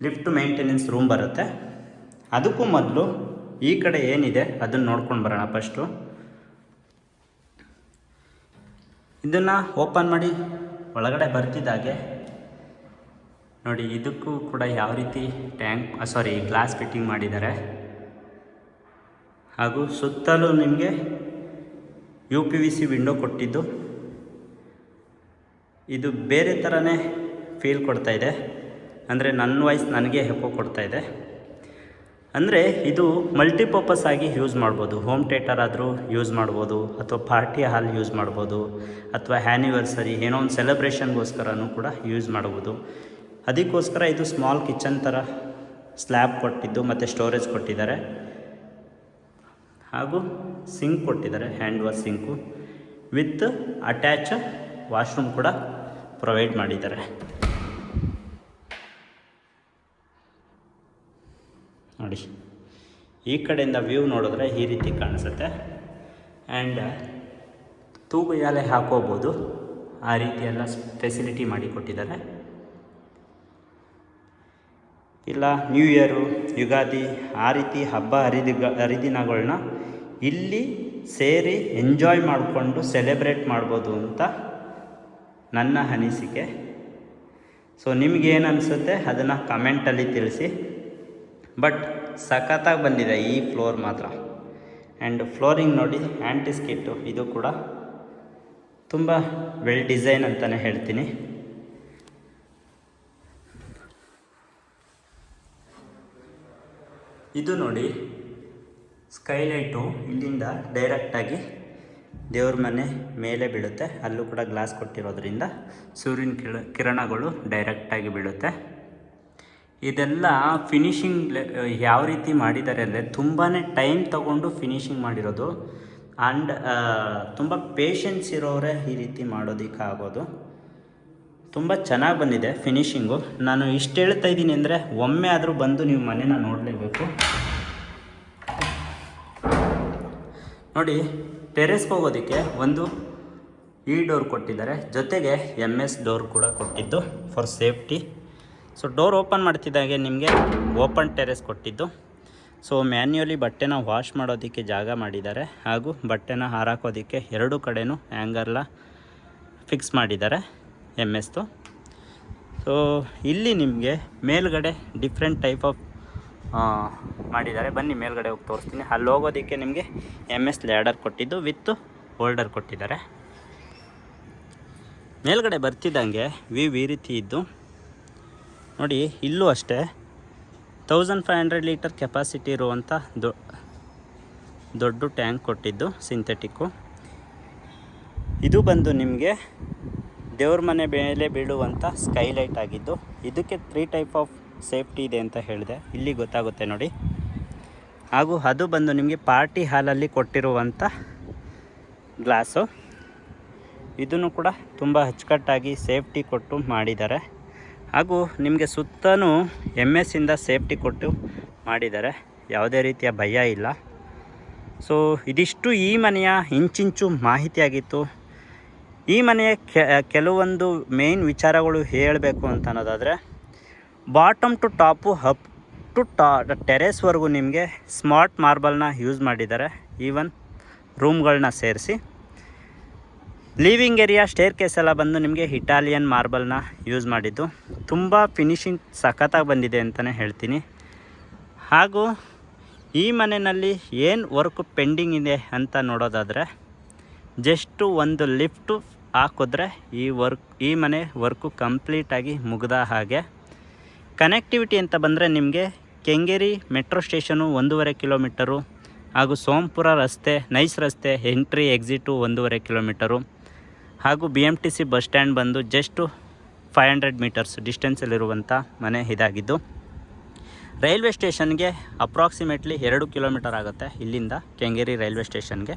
ಲಿಫ್ಟ್ ಮೇಂಟೆನೆನ್ಸ್ ರೂಮ್ ಬರುತ್ತೆ. ಅದಕ್ಕೂ ಮೊದಲು ಈ ಕಡೆ ಏನಿದೆ ಅದನ್ನು ನೋಡ್ಕೊಂಡು ಬರೋಣ. ಫಸ್ಟು ಇದನ್ನು ಓಪನ್ ಮಾಡಿ ಒಳಗಡೆ ಬರ್ತಿದ್ದಾಗೆ ನೋಡಿ, ಇದಕ್ಕೂ ಕೂಡ ಯಾವ ರೀತಿ ಗ್ಲಾಸ್ ಫಿಟ್ಟಿಂಗ್ ಮಾಡಿದ್ದಾರೆ. ಹಾಗೂ ಸುತ್ತಲೂ ನಿಮಗೆ UPVC ವಿಂಡೋ ಕೊಟ್ಟಿದ್ದು, ಇದು ಬೇರೆ ಥರನೇ ಫೀಲ್ ಕೊಡ್ತಾ ಇದೆ. ಅಂದರೆ ನನ್ನ ವಾಯ್ಸ್ ನನಗೆ ಎಕೋ ಕೊಡ್ತಾ ಇದೆ. ಅಂದರೆ ಇದು ಮಲ್ಟಿಪರ್ಪಸ್ ಆಗಿ ಯೂಸ್ ಮಾಡ್ಬೋದು. ಹೋಮ್ ಥಿಯೇಟರ್ ಆದರೂ ಯೂಸ್ ಮಾಡ್ಬೋದು, ಅಥವಾ ಪಾರ್ಟಿ ಹಾಲ್ ಯೂಸ್ ಮಾಡ್ಬೋದು, ಅಥವಾ ಆ್ಯನಿವರ್ಸರಿ ಏನೋ ಒಂದು ಸೆಲೆಬ್ರೇಷನ್ಗೋಸ್ಕರನೂ ಕೂಡ ಯೂಸ್ ಮಾಡ್ಬೋದು. ಅದಕ್ಕೋಸ್ಕರ ಇದು ಸ್ಮಾಲ್ ಕಿಚನ್ ಥರ ಸ್ಲ್ಯಾಬ್ ಕೊಟ್ಟಿದ್ದು ಮತ್ತು ಸ್ಟೋರೇಜ್ ಕೊಟ್ಟಿದ್ದಾರೆ. ಹಾಗೂ ಸಿಂಕ್ ಕೊಟ್ಟಿದ್ದಾರೆ, hand wash sink with attach washroom ಕೂಡ ಪ್ರೊವೈಡ್ ಮಾಡಿದ್ದಾರೆ. ನೋಡಿ, ಈ ಕಡೆಯಿಂದ ವ್ಯೂ ನೋಡಿದ್ರೆ ಈ ರೀತಿ ಕಾಣಿಸುತ್ತೆ. ಆ್ಯಂಡ್ ತೂಗುಯಾಲೆ ಹಾಕೋಬೋದು, ಆ ರೀತಿ ಎಲ್ಲ ಫೆಸಿಲಿಟಿ ಮಾಡಿಕೊಟ್ಟಿದ್ದಾರೆ. ಇಲ್ಲ ನ್ಯೂ ಇಯರು, ಯುಗಾದಿ ಆ ರೀತಿ ಹಬ್ಬ ಹರಿದಿನಗಳನ್ನ ಇಲ್ಲಿ ಸೇರಿ ಎಂಜಾಯ್ ಮಾಡಿಕೊಂಡು ಸೆಲೆಬ್ರೇಟ್ ಮಾಡ್ಬೋದು ಅಂತ ನನ್ನ ಅನಿಸಿಕೆ. ಸೊ ನಿಮಗೇನು ಅನಿಸುತ್ತೆ ಅದನ್ನು ಕಮೆಂಟಲ್ಲಿ ತಿಳಿಸಿ. ಬಟ್ ಸಖತ್ತಾಗಿ ಬಂದಿದೆ ಈ ಫ್ಲೋರ್ ಮಾತ್ರ. ಆ್ಯಂಡ್ ಫ್ಲೋರಿಂಗ್ ನೋಡಿ, ಆ್ಯಂಟಿ ಸ್ಕಿಟ್ಟು ಇದು ಕೂಡ ತುಂಬ ವೆಲ್ ಡಿಸೈನ್ ಅಂತಲೇ ಹೇಳ್ತೀನಿ. ಇದು ನೋಡಿ ಸ್ಕೈಲೈಟು, ಇಲ್ಲಿಂದ ಡೈರೆಕ್ಟಾಗಿ ದೇವ್ರ ಮನೆ ಮೇಲೆ ಬೀಳುತ್ತೆ. ಅಲ್ಲೂ ಕೂಡ ಗ್ಲಾಸ್ ಕೊಟ್ಟಿರೋದ್ರಿಂದ ಸೂರ್ಯನ ಕಿರಣಗಳು ಡೈರೆಕ್ಟಾಗಿ ಬೀಳುತ್ತೆ. ಇದೆಲ್ಲ ಫಿನಿಷಿಂಗ್ ಯಾವ ರೀತಿ ಮಾಡಿದ್ದಾರೆ ಅಂದರೆ ತುಂಬಾ ಟೈಮ್ ತಗೊಂಡು ಫಿನಿಷಿಂಗ್ ಮಾಡಿರೋದು. ಆ್ಯಂಡ್ ತುಂಬ ಪೇಷನ್ಸ್ ಇರೋರೇ ಈ ರೀತಿ ಮಾಡೋದಕ್ಕಾಗೋದು. ತುಂಬ ಚೆನ್ನಾಗಿ ಬಂದಿದೆ ಫಿನಿಷಿಂಗು. ನಾನು ಇಷ್ಟು ಹೇಳ್ತಾ ಇದ್ದೀನಿ ಅಂದರೆ ಒಮ್ಮೆ ಆದರೂ ಬಂದು ನೀವು ಮನೇನ ನೋಡಲೇಬೇಕು. ನೋಡಿ, ಟೆರೆಸ್ಗೆ ಹೋಗೋದಕ್ಕೆ ಒಂದು ಈ ಡೋರ್ ಕೊಟ್ಟಿದ್ದಾರೆ, ಜೊತೆಗೆ MS ಡೋರ್ ಕೂಡ ಕೊಟ್ಟಿದ್ದು for safety. So door open ಮಾಡ್ತಿದ್ದಾಗೆ ನಿಮಗೆ ಓಪನ್ ಟೆರೆಸ್ ಕೊಟ್ಟಿದ್ದು. ಸೊ ಮ್ಯಾನ್ಯುಯಲಿ ಬಟ್ಟೆನ ವಾಶ್ ಮಾಡೋದಕ್ಕೆ ಜಾಗ ಮಾಡಿದ್ದಾರೆ, ಹಾಗೂ ಬಟ್ಟೆನ ಹಾರಾಕೋದಕ್ಕೆ ಎರಡು ಕಡೆನೂ ಹ್ಯಾಂಗರ್ಲ ಫಿಕ್ಸ್ ಮಾಡಿದ್ದಾರೆ MSದು. ಸೊ ಇಲ್ಲಿ ನಿಮಗೆ ಮೇಲ್ಗಡೆ ಡಿಫ್ರೆಂಟ್ ಟೈಪ್ ಆಫ್ ಮಾಡಿದ್ದಾರೆ. ಬನ್ನಿ ಮೇಲ್ಗಡೆ ಹೋಗಿ ತೋರಿಸ್ತೀನಿ. ಅಲ್ಲಿ ಹೋಗೋದಕ್ಕೆ ನಿಮಗೆ MS ಲ್ಯಾಡರ್ ಕೊಟ್ಟಿದ್ದು ವಿತ್ ಹೋಲ್ಡರ್ ಕೊಟ್ಟಿದ್ದಾರೆ. ಮೇಲ್ಗಡೆ ಬರ್ತಿದ್ದಂಗೆ ಈ ರೀತಿ ಇದ್ದು ನೋಡಿ, ಇಲ್ಲೂ ಅಷ್ಟೇ 1500 ಲೀಟರ್ ಕೆಪಾಸಿಟಿ ಇರುವಂಥ ದೊಡ್ಡ ಟ್ಯಾಂಕ್ ಕೊಟ್ಟಿದ್ದು ಸಿಂಥೆಟಿಕ್ಕು. ಇದು ಬಂದು ನಿಮಗೆ ದೇವ್ರ ಮನೆ ಮೇಲೆ ಬೀಳುವಂಥ ಸ್ಕೈಲೈಟ್ ಆಗಿದ್ದು, ಇದಕ್ಕೆ 3 ಟೈಪ್ ಆಫ್ ಸೇಫ್ಟಿ ಇದೆ ಅಂತ ಹೇಳಿದೆ, ಇಲ್ಲಿ ಗೊತ್ತಾಗುತ್ತೆ ನೋಡಿ. ಹಾಗೂ ಅದು ಬಂದು ನಿಮಗೆ ಪಾರ್ಟಿ ಹಾಲಲ್ಲಿ ಕೊಟ್ಟಿರುವಂಥ ಗ್ಲಾಸು. ಇದನ್ನು ಕೂಡ ತುಂಬ ಅಚ್ಚುಕಟ್ಟಾಗಿ ಸೇಫ್ಟಿ ಕೊಟ್ಟು ಮಾಡಿದ್ದಾರೆ. ಹಾಗೂ ನಿಮಗೆ ಸುತ್ತಲೂ MS ಸೇಫ್ಟಿ ಕೊಟ್ಟು ಮಾಡಿದ್ದಾರೆ, ಯಾವುದೇ ರೀತಿಯ ಭಯ ಇಲ್ಲ. ಸೊ ಇದಿಷ್ಟು ಈ ಮನೆಯ ಇಂಚಿಂಚು ಮಾಹಿತಿಯಾಗಿತ್ತು. ಈ ಮನೆಯ ಕೆಲವೊಂದು ಮೇನ್ ವಿಚಾರಗಳು ಹೇಳಬೇಕು ಅಂತ ಅನ್ನೋದಾದರೆ, bottom to top up to ಟೆರೆಸ್ವರೆಗೂ ನಿಮಗೆ ಸ್ಮಾರ್ಟ್ ಮಾರ್ಬಲ್ನ ಯೂಸ್ ಮಾಡಿದ್ದಾರೆ, ಈವನ್ ರೂಮ್ಗಳನ್ನ ಸೇರಿಸಿ. ಲಿವಿಂಗ್ ಏರಿಯಾ ಸ್ಟೇರ್ ಕೇಸ್ ಎಲ್ಲ ಬಂದು ನಿಮಗೆ ಇಟಾಲಿಯನ್ ಮಾರ್ಬಲ್ನ ಯೂಸ್ ಮಾಡಿದ್ದು. ತುಂಬ ಫಿನಿಷಿಂಗ್ ಸಖತ್ತಾಗಿ ಬಂದಿದೆ ಅಂತಲೇ ಹೇಳ್ತೀನಿ. ಹಾಗೂ ಈ ಮನೆಯಲ್ಲಿ ಏನು ವರ್ಕ್ ಪೆಂಡಿಂಗ್ ಇದೆ ಅಂತ ನೋಡೋದಾದರೆ, ಜಸ್ಟು ಒಂದು ಲಿಫ್ಟು ಹಾಕಿದ್ರೆ ಈ ಮನೆ ವರ್ಕು ಕಂಪ್ಲೀಟಾಗಿ ಮುಗಿದ ಹಾಗೆ. ಕನೆಕ್ಟಿವಿಟಿ ಅಂತ ಬಂದರೆ ನಿಮಗೆ ಕೆಂಗೇರಿ ಮೆಟ್ರೋ ಸ್ಟೇಷನು 1.5 ಕಿಲೋಮೀಟರು, ಹಾಗೂ ಸೋಂಪುರ ರಸ್ತೆ, ನೈಸ್ ರಸ್ತೆ ಎಂಟ್ರಿ ಎಕ್ಸಿಟು 1.5 ಕಿಲೋಮೀಟರು, ಹಾಗೂ BMTC ಬಸ್ ಸ್ಟ್ಯಾಂಡ್ ಬಂದು ಜಸ್ಟು 500 ಮೀಟರ್ಸ್ ಡಿಸ್ಟೆನ್ಸಲ್ಲಿರುವಂಥ ಮನೆ ಇದಾಗಿದ್ದು. ರೈಲ್ವೆ ಸ್ಟೇಷನ್ಗೆ ಅಪ್ರಾಕ್ಸಿಮೇಟ್ಲಿ 2 ಕಿಲೋಮೀಟರ್ ಆಗುತ್ತೆ ಇಲ್ಲಿಂದ ಕೆಂಗೇರಿ ರೈಲ್ವೆ ಸ್ಟೇಷನ್ಗೆ.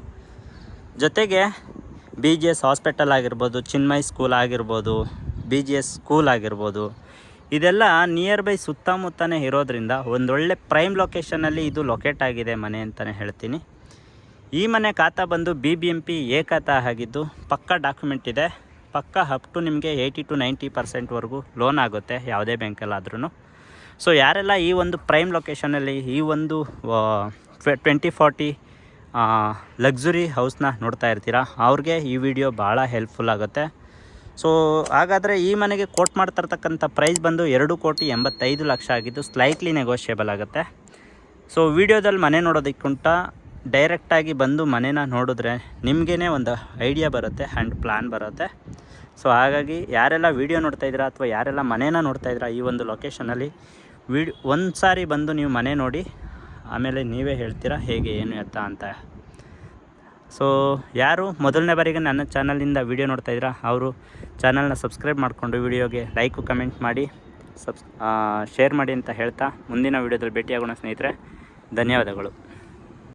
ಜೊತೆಗೆ BGS ಹಾಸ್ಪಿಟಲ್ ಆಗಿರ್ಬೋದು, ಚಿನ್ಮಯ್ ಸ್ಕೂಲ್ ಆಗಿರ್ಬೋದು, BGS ಸ್ಕೂಲ್ ಆಗಿರ್ಬೋದು, ಇದೆಲ್ಲ ನಿಯರ್ ಬೈ ಸುತ್ತಮುತ್ತನೇ ಇರೋದ್ರಿಂದ ಒಂದೊಳ್ಳೆ ಪ್ರೈಮ್ ಲೊಕೇಶನಲ್ಲಿ ಇದು ಲೊಕೇಟ್ ಆಗಿದೆ ಮನೆ ಅಂತಲೇ ಹೇಳ್ತೀನಿ. ಈ ಮನೆ ಖಾತಾ ಬಂದು BBMP ಎ ಖಾತಾ ಆಗಿದ್ದು, ಪಕ್ಕ ಡಾಕ್ಯುಮೆಂಟ್ ಇದೆ, ಪಕ್ಕ ಅಪ್ ಟು ನಿಮಗೆ 80 to 90% ಲೋನ್ ಆಗುತ್ತೆ ಯಾವುದೇ ಬ್ಯಾಂಕಲ್ಲಾದ್ರೂ. ಸೊ ಯಾರೆಲ್ಲ ಈ ಒಂದು ಪ್ರೈಮ್ ಲೊಕೇಶನಲ್ಲಿ ಈ ಒಂದು 2040 ಲಕ್ಸುರಿ ಹೌಸ್ನ ನೋಡ್ತಾ ಇರ್ತೀರಾ, ಅವ್ರಿಗೆ ಈ ವಿಡಿಯೋ ಭಾಳ ಹೆಲ್ಪ್ಫುಲ್ ಆಗುತ್ತೆ. ಸೊ ಹಾಗಾದರೆ ಈ ಮನೆಗೆ ಕೋಟ್ ಮಾಡ್ತಿರ್ತಕ್ಕಂಥ ಪ್ರೈಸ್ ಬಂದು 2,85,00,000 ಆಗಿದ್ದು ಸ್ಲೈಟ್ಲಿ ನೆಗೋಷಿಯೇಬಲ್ ಆಗುತ್ತೆ. ಸೊ ವಿಡಿಯೋದಲ್ಲಿ ಮನೆ ನೋಡೋದಕ್ಕಿಂತ ಡೈರೆಕ್ಟಾಗಿ ಬಂದು ಮನೇನ ನೋಡಿದ್ರೆ ನಿಮಗೇ ಒಂದು ಐಡಿಯಾ ಬರುತ್ತೆ ಆ್ಯಂಡ್ ಪ್ಲ್ಯಾನ್ ಬರುತ್ತೆ. ಸೊ ಹಾಗಾಗಿ ಯಾರೆಲ್ಲ ವೀಡಿಯೋ ನೋಡ್ತಾಯಿದ್ದೀರಾ ಅಥವಾ ಯಾರೆಲ್ಲ ಮನೇನ ನೋಡ್ತಾಯಿದ್ದೀರಾ ಈ ಒಂದು ಲೊಕೇಶನಲ್ಲಿ ಒಂದು ಸಾರಿ ಬಂದು ನೀವು ಮನೆ ನೋಡಿ ಆಮೇಲೆ ನೀವೇ ಹೇಳ್ತೀರಾ ಹೇಗೆ ಏನು ಎತ್ತ ಅಂತ. ಸೊ ಯಾರು ಮೊದಲನೇ ಬಾರಿಗೆ ನನ್ನ ಚಾನಲಿಂದ ವೀಡಿಯೋ ನೋಡ್ತಾಯಿದ್ದೀರಾ ಅವರು ಚಾನಲ್ನ ಸಬ್ಸ್ಕ್ರೈಬ್ ಮಾಡಿಕೊಂಡು ವಿಡಿಯೋಗೆ ಲೈಕು ಕಮೆಂಟ್ ಮಾಡಿ ಶೇರ್ ಮಾಡಿ ಅಂತ ಹೇಳ್ತಾ ಮುಂದಿನ ವೀಡಿಯೋದಲ್ಲಿ ಭೇಟಿಯಾಗೋಣ ಸ್ನೇಹಿತರೆ. ಧನ್ಯವಾದಗಳು.